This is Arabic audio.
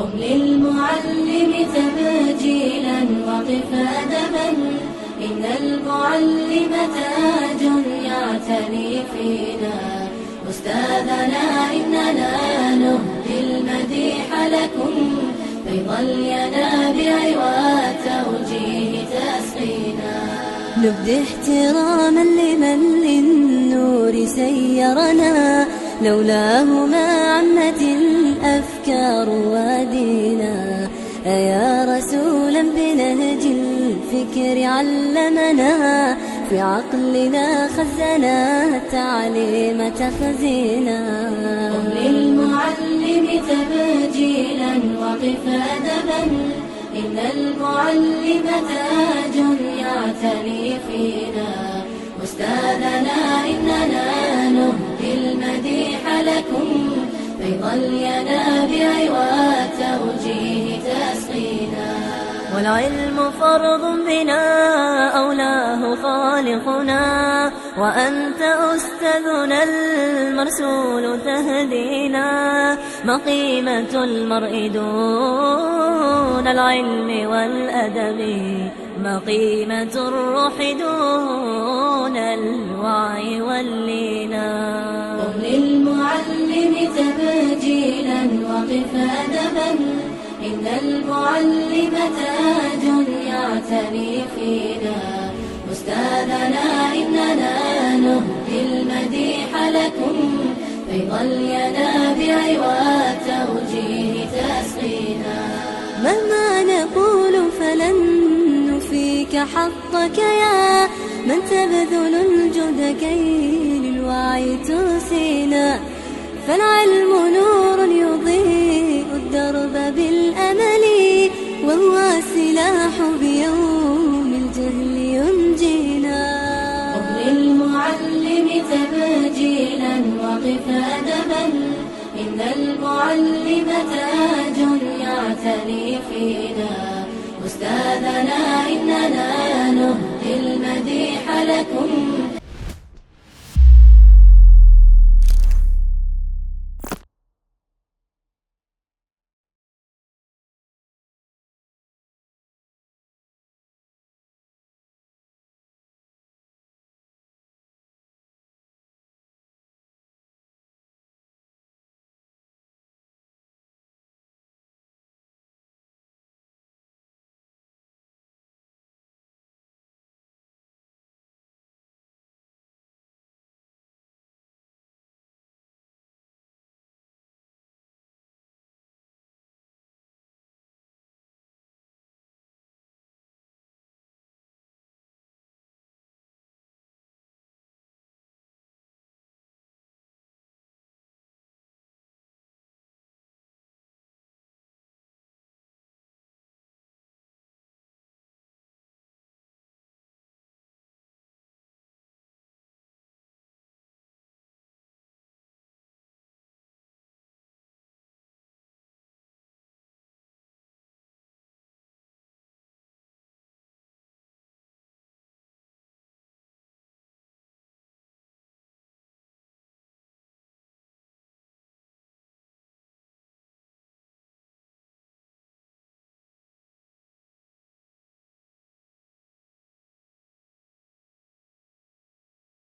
قم للمعلم تبجيلا وقف أدبا، إن المعلم تاج يعتني فينا. أستاذنا إننا نهدي المديح لكم، فيض الينابيع والتوجيه تسقينا. نبدي احتراما لمن للنور سيرنا، لولاه ما عمت الأفكار وادينا. أيا رسولا بنهج الفكر علمنا، في عقلنا خزنا التعليم تخزينا. قم للمعلم تبجيلا وقف أدبا، إن المعلم تاج يعتني فينا. أستاذنا إننا نهدي المديح لكم، فيض الينابيع والتوجيه تسقينا. والعلم فرض بنا أولاه خالقنا، وأنت أستاذنا المرسول تهدينا. ما قيمة المرء دون العلم والأدب، ما قيمة الروح دون الوعي واللينا. قم للمعلم تبجيلا وقف أدبا، إن المعلم تاج يعتني فينا. أستاذنا إننا نهدي المديح لكم، فيض الينابيع والتوجيه تسقينا. مهما نقول فلن نفيك حقك يا من تبذل الجهد كي للوعي توسينا. فالعلم نور يضيء الدرب بالأمل، وهو سلاح بيوم الجهل ينجينا. قم للمعلم تبجيلا وقف أدبا، إن المعلم تاج يعتني فينا. أستاذنا إننا نهدي المديح لكم،